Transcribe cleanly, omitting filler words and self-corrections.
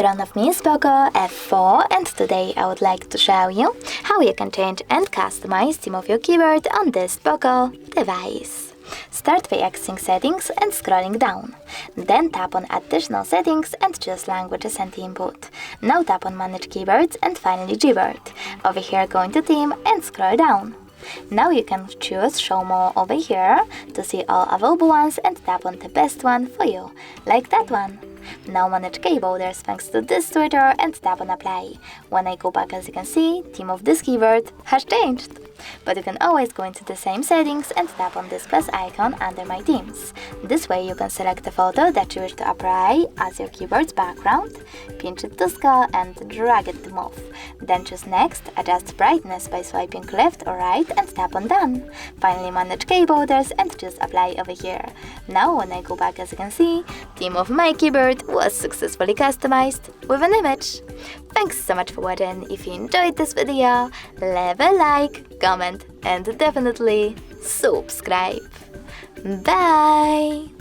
front of me is Poco F4 and today I would like to show you how you can change and customize theme of your keyboard on this Poco device. Start by accessing settings and scrolling down. Then tap on additional settings and choose languages and input. Now tap on manage keyboards and finally Gboard. Over here go into theme and scroll down. Now you can choose show more over here to see all available ones and tap on the best one for you, like that one. Now manage keyboarders thanks to this Twitter and tap on apply. When I go back, as you can see, theme of this keyboard has changed. But you can always go into the same settings and tap on this plus icon under my themes. This way you can select the photo that you wish to apply as your keyboard's background, pinch it to scale and drag it to move. Then choose next, adjust brightness by swiping left or right and tap on done. Finally manage keyboarders and choose apply over here. Now when I go back, as you can see, theme of my keyboard was successfully customized with an image. Thanks so much for watching. If you enjoyed this video, leave a like, comment and definitely subscribe. Bye!